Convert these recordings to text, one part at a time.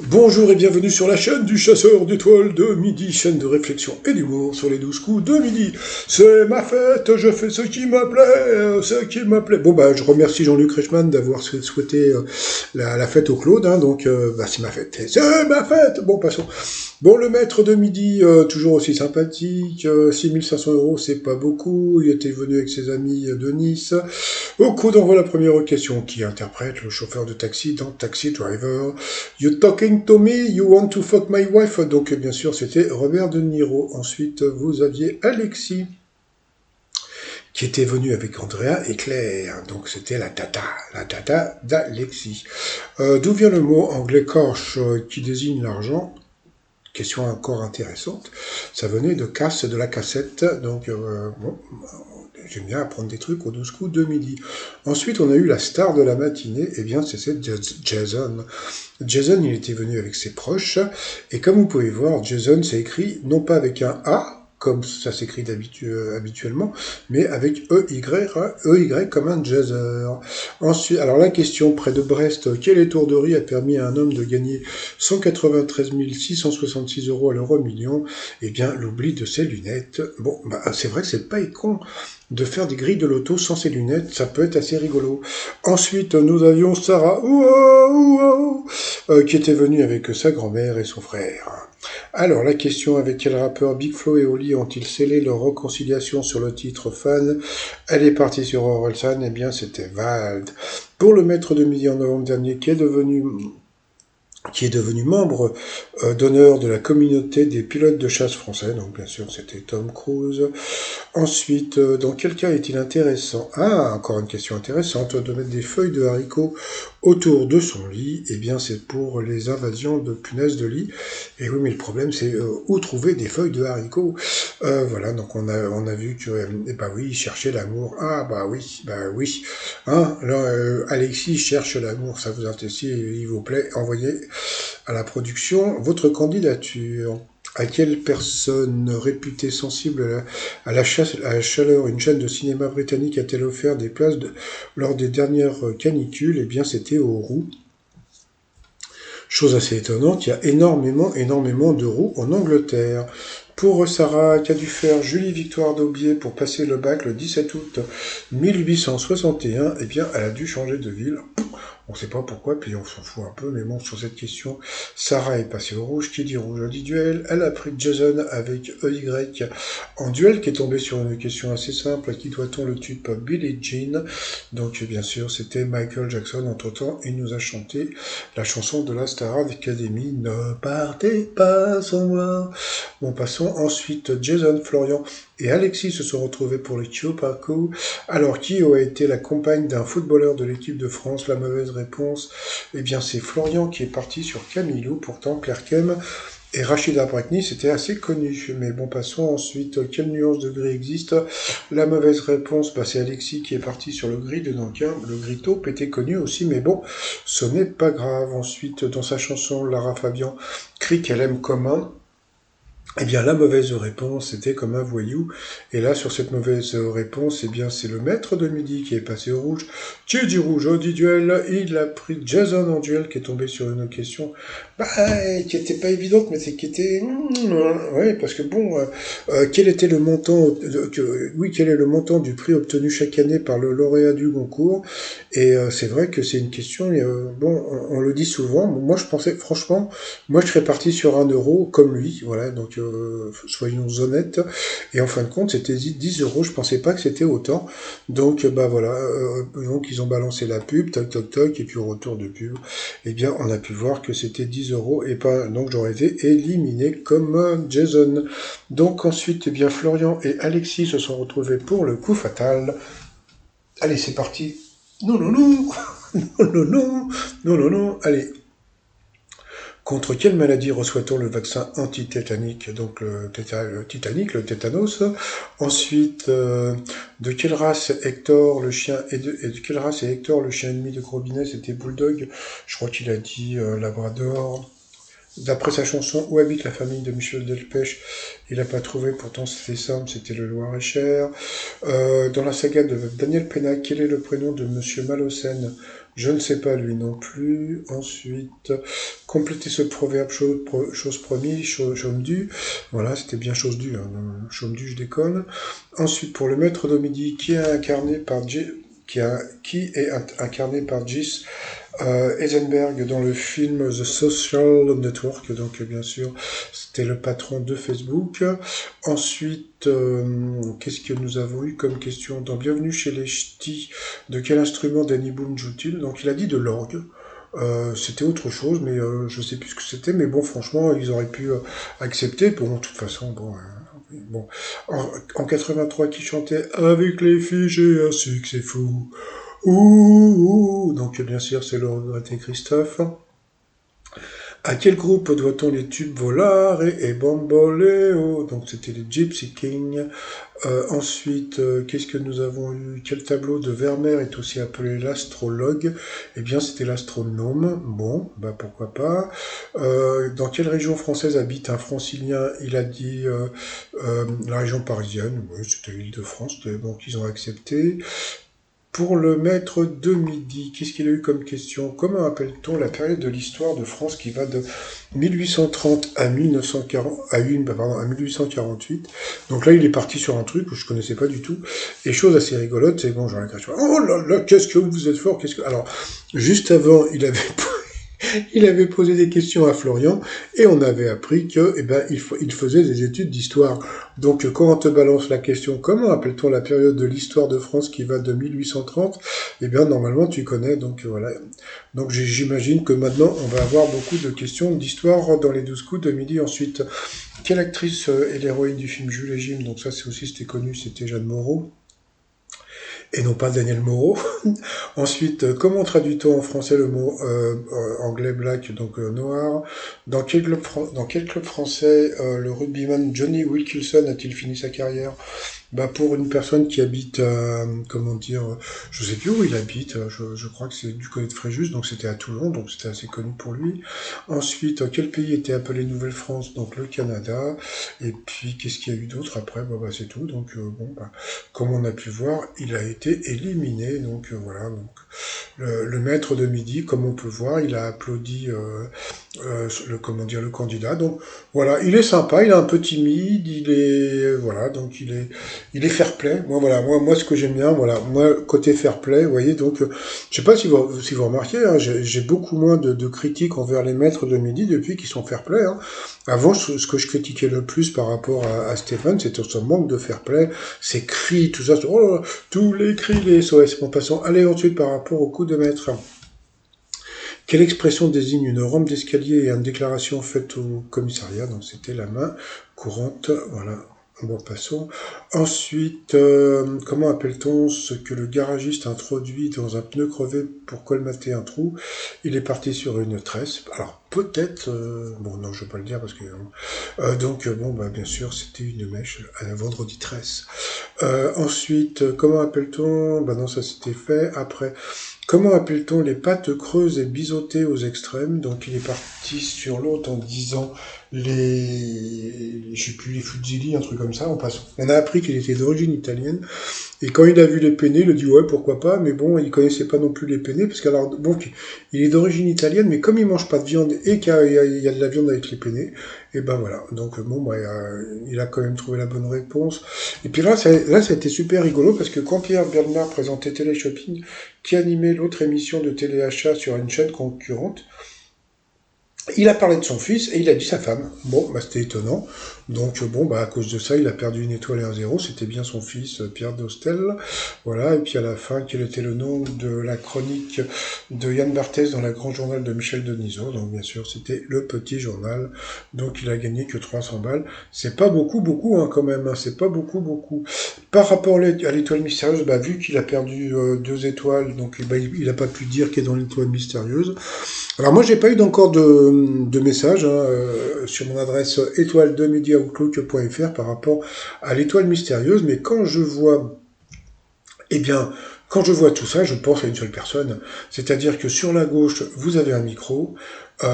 Bonjour et bienvenue sur la chaîne du chasseur d'étoiles de midi, chaîne de réflexion et d'humour sur les 12 coups de midi. C'est ma fête, je fais ce qui me plaît, ce qui me plaît. Bon bah je remercie Jean-Luc Reichmann d'avoir souhaité la fête au Claude, hein, donc c'est ma fête. C'est ma fête. Bon, passons. Bon, le maître de midi, toujours aussi sympathique, 6500 €, c'est pas beaucoup, il était venu avec ses amis de Nice. Au coup d'envoi, la première question, qui interprète le chauffeur de taxi dans Taxi Driver. You talking to me, you want to fuck my wife? Donc bien sûr, c'était Robert De Niro. Ensuite, vous aviez Alexis, qui était venu avec Andrea et Claire. Donc c'était la tata d'Alexis. D'où vient le mot anglais cash, qui désigne l'argent? Question encore intéressante. Ça venait de casse, de la cassette. Donc bon, j'aime bien apprendre des trucs aux 12 coups de midi. Ensuite, on a eu la star de la matinée. Eh bien, c'est Jason. Jason, il était venu avec ses proches. Et comme vous pouvez voir, Jason, c'est écrit non pas avec un A, comme ça s'écrit habituellement, mais avec EY comme un jazzer. Ensuite, alors la question, près de Brest, quelle étourderie a permis à un homme de gagner 193 666 € à l'euro-million? Eh bien, l'oubli de ses lunettes. Bon, bah, c'est vrai que c'est pas con de faire des grilles de loto sans ses lunettes, ça peut être assez rigolo. Ensuite, nous avions Sarah, qui était venue avec sa grand-mère et son frère. Alors, la question, avec quel rappeur Big Flo et Oli ont-ils scellé leur réconciliation sur le titre Fan? Elle est partie sur Orelsan, eh bien c'était Vald. Pour le maître de midi en novembre dernier, qui est devenu membre d'honneur de la communauté des pilotes de chasse français, donc bien sûr c'était Tom Cruise. Ensuite, dans quel cas est-il intéressant? Ah, encore une question intéressante, de mettre des feuilles de haricots autour de son lit. Eh bien, c'est pour les invasions de punaises de lit. Et oui, mais le problème, c'est où trouver des feuilles de haricots. Voilà, donc on a vu que, eh ben oui, il cherchait l'amour. Ah, bah oui. Hein, là, Alexis cherche l'amour, ça vous intéresse, il vous plaît, envoyez à la production votre candidature. À quelle personne réputée sensible à la chaleur une chaîne de cinéma britannique a-t-elle offert des places lors des dernières canicules? Eh bien, c'était aux Roux. Chose assez étonnante, il y a énormément de Roux en Angleterre. Pour Sarah, qu'a dû faire Julie Victoire d'Aubier pour passer le bac le 17 août 1861? Eh bien, elle a dû changer de ville. On ne sait pas pourquoi, puis on s'en fout un peu, mais bon, sur cette question, Sarah est passée au rouge. Qui dit rouge dit duel. Elle a pris Jason avec EY en duel, qui est tombé sur une question assez simple. À qui doit-on le tube Billie Jean? Donc, bien sûr, c'était Michael Jackson. Entre-temps, il nous a chanté la chanson de la Star Academy, Ne partez pas sans moi. Bon, passons ensuite. Jason, Florian et Alexis se sont retrouvés pour le Kyopaku. Alors, qui a été la compagne d'un footballeur de l'équipe de France? La mauvaise réponse, eh bien, c'est Florian qui est parti sur Camilo. Pourtant, Claire Kem et Rachida Brakni, c'était assez connu. Mais bon, passons ensuite. Quelle nuance de gris existe? La mauvaise réponse, c'est Alexis qui est parti sur le gris de Nankin. Le gris taupe était connu aussi, mais bon, ce n'est pas grave. Ensuite, dans sa chanson, Lara Fabian crie qu'elle aime commun. Eh bien, la mauvaise réponse était comme un voyou. Et là, sur cette mauvaise réponse, eh bien, c'est le maître de midi qui est passé au rouge. Qui dit rouge au dit duel. Il a pris Jason en duel, qui est tombé sur une question, qui était pas évidente, mais c'est qui était, ouais, parce que bon, quel était le montant, quel est le montant du prix obtenu chaque année par le lauréat du concours? Et c'est vrai que c'est une question, bon, on le dit souvent. Moi, je pensais, franchement, moi, je serais parti sur 1 € comme lui, voilà, donc soyons honnêtes. Et en fin de compte, c'était 10 €, je pensais pas que c'était autant. Donc, bah voilà, donc ils ont balancé la pub, toc toc toc, et puis au retour de pub, eh bien, on a pu voir que c'était 10 € et pas, donc j'aurais été éliminé comme Jason. Donc ensuite, eh bien, Florian et Alexis se sont retrouvés pour le coup fatal. Allez, c'est parti. Non, non, non, non, allez. Contre quelle maladie reçoit-on le vaccin anti-tétanique? Donc le Titanic, le tétanos. Ensuite, de quelle race Hector, le chien, et de quelle race est Hector, le chien ennemi de Grobinet? C'était Bulldog. Je crois qu'il a dit Labrador. D'après sa chanson Où habite la famille de Michel Delpech, il n'a pas trouvé, pourtant c'était simple, c'était le Loir-et-Cher. Dans la saga de Daniel Pénac, quel est le prénom de Monsieur Malocène? Je ne sais pas, lui non plus. Ensuite, compléter ce proverbe, chose promise, chose due. Voilà, c'était bien chose due, hein. Chose due, je déconne. Ensuite, pour le maître de midi, qui est incarné par Gis Eisenberg dans le film The Social Network, donc bien sûr c'était le patron de Facebook. Ensuite, qu'est-ce que nous avons eu comme question dans Bienvenue chez les Ch'tis, de quel instrument Danny Boone joue-t-il? Donc il a dit de l'orgue. C'était autre chose, mais je sais plus ce que c'était, mais bon, franchement, ils auraient pu accepter. Bon, de toute façon, bon, bon. En 83, qui chantait Avec les filles, j'ai un succès fou. Ouh, donc bien sûr, c'est Laurent et Christophe. À quel groupe doit-on les tubes Volare et Bamboleo? Donc c'était les Gypsy Kings. Ensuite, qu'est-ce que nous avons eu? Quel tableau de Vermeer est aussi appelé l'astrologue? Eh bien, c'était l'astronome. Bon, bah pourquoi pas. Dans quelle région française habite un francilien? Il a dit la région parisienne. Oui, c'était l'Île-de-France, donc ils ont accepté. Pour le maître de midi, qu'est-ce qu'il a eu comme question? Comment appelle-t-on la période de l'histoire de France qui va de 1830 à 1848? Donc là, il est parti sur un truc que je connaissais pas du tout. Et chose assez rigolote, c'est bon, j'en ai oh là là, qu'est-ce que vous êtes fort, qu'est-ce que... Alors, juste avant, il avait posé des questions à Florian et on avait appris que, eh ben, il faisait des études d'histoire. Donc, quand on te balance la question, comment appelle-t-on la période de l'histoire de France qui va de 1830? Eh bien, normalement, tu connais. Donc, voilà. Donc, j'imagine que maintenant, on va avoir beaucoup de questions d'histoire dans les 12 coups de midi. Ensuite, quelle actrice est l'héroïne du film Jules et Jim? Donc, ça, c'était connu, c'était Jeanne Moreau. Et non pas Daniel Moreau. Ensuite, comment traduit-on en français le mot anglais black, donc noir? Dans quel club français le rugbyman Johnny Wilkinson a-t-il fini sa carrière? Bah pour une personne qui habite, comment dire, je sais plus où il habite, je crois que c'est du côté de Fréjus, donc c'était à Toulon, donc c'était assez connu pour lui. Ensuite, quel pays était appelé Nouvelle-France? Donc le Canada. Et puis qu'est-ce qu'il y a eu d'autre après? Bah, c'est tout. Donc bon, bah, comme on a pu voir, il a été éliminé. Donc voilà. Donc le maître de midi, comme on peut voir, il a applaudi le candidat. Donc voilà, il est sympa, il est un peu timide, il est voilà, donc il est fair play. Moi, voilà, moi, ce que j'aime bien, voilà, moi, côté fair play, vous voyez, donc, je sais pas si vous remarquez, hein, j'ai beaucoup moins de critiques envers les maîtres de midi depuis qu'ils sont fair play, hein. Avant, ce que je critiquais le plus par rapport à Stéphane, c'était son manque de fair play, ses cris, tout ça, oh là là, tous les cris, les SOS. En passant, allez ensuite par rapport au coup de maître. Quelle expression désigne une rampe d'escalier et une déclaration faite au commissariat? Donc c'était la main courante, voilà. Bon, passons. Ensuite, comment appelle-t-on ce que le garagiste introduit dans un pneu crevé pour colmater un trou? Il est parti sur une tresse. Alors, peut-être... bon, non, je ne vais pas le dire parce que... donc, bon, bah, bien sûr, c'était une mèche, un vendredi tresse. Ensuite, comment appelle-t-on... Bah non, ça c'était fait. Après, comment appelle-t-on les pattes creuses et biseautées aux extrêmes? Donc, il est parti sur l'autre en disant je sais plus, les fusilli, un truc comme ça. On a appris qu'il était d'origine italienne. Et quand il a vu les penne, il a dit ouais, pourquoi pas, mais bon, il connaissait pas non plus les penne, parce qu'alors, bon, il est d'origine italienne, mais comme il mange pas de viande et qu'il y a de la viande avec les penne, et ben voilà. Donc bon, bah, il a quand même trouvé la bonne réponse. Et puis là, ça a été super rigolo, parce que quand Pierre Bernard présentait Télé-Shopping, qui animait l'autre émission de téléachat sur une chaîne concurrente, il a parlé de son fils et il a dit sa femme. Bon, bah c'était étonnant. Donc bon, bah à cause de ça, il a perdu une étoile et un zéro. C'était bien son fils, Pierre Dostel. Voilà. Et puis à la fin, quel était le nom de la chronique de Yann Barthès dans la Grand Journal de Michel Denisot? Donc bien sûr, c'était le Petit Journal. Donc il a gagné que 300 balles. C'est pas beaucoup, hein, quand même. Hein. C'est pas beaucoup. Par rapport à l'étoile mystérieuse, bah vu qu'il a perdu 2 étoiles, donc bah, il a pas pu dire qu'il est dans l'étoile mystérieuse. Alors moi, j'ai pas eu encore de message hein, sur mon adresse étoile2mediaoutlook.fr par rapport à l'étoile mystérieuse, mais quand je vois, eh bien, Quand je vois tout ça, je pense à une seule personne. C'est-à-dire que sur la gauche, vous avez un micro,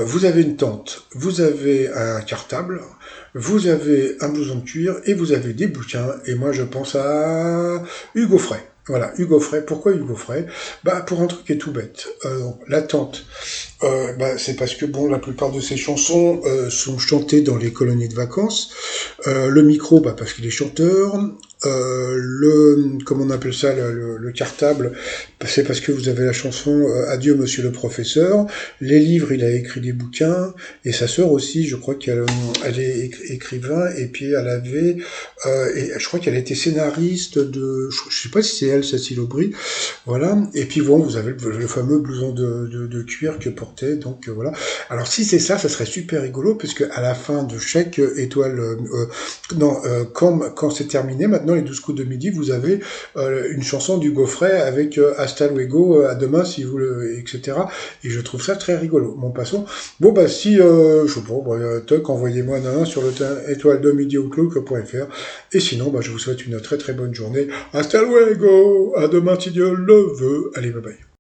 vous avez une tente, vous avez un cartable, vous avez un blouson de cuir et vous avez des bouquins. Et moi, je pense à Hugo Frey. Voilà, Hugo Frey. Pourquoi Hugo Frey? Bah, pour un truc qui est tout bête. La tente, bah, c'est parce que bon, la plupart de ces chansons sont chantées dans les colonies de vacances. Le micro, bah, parce qu'il est chanteur. Comment on appelle ça, le cartable, c'est parce que vous avez la chanson Adieu Monsieur le Professeur. Les livres, il a écrit des bouquins. Et sa sœur aussi, je crois qu'elle elle est écrivain. Et puis elle avait, et je crois qu'elle était scénariste je sais pas si c'est elle, Cécile Aubry. Voilà. Et puis bon, vous avez le fameux blouson de cuir que portait. Donc voilà. Alors si c'est ça, ça serait super rigolo, puisque à la fin de chaque étoile, non, quand c'est terminé, maintenant les 12 coups de midi, vous avez une chanson du Gaufret avec Hasta luego, à demain si vous le, etc. Et je trouve ça très rigolo. Bon, passons. Bon, bah si, je sais pas, bah, toc, envoyez-moi un sur le étoile de midi au clock.fr. Et sinon, bah, je vous souhaite une très très bonne journée. Hasta luego, à demain si Dieu le veut. Allez, bye bye.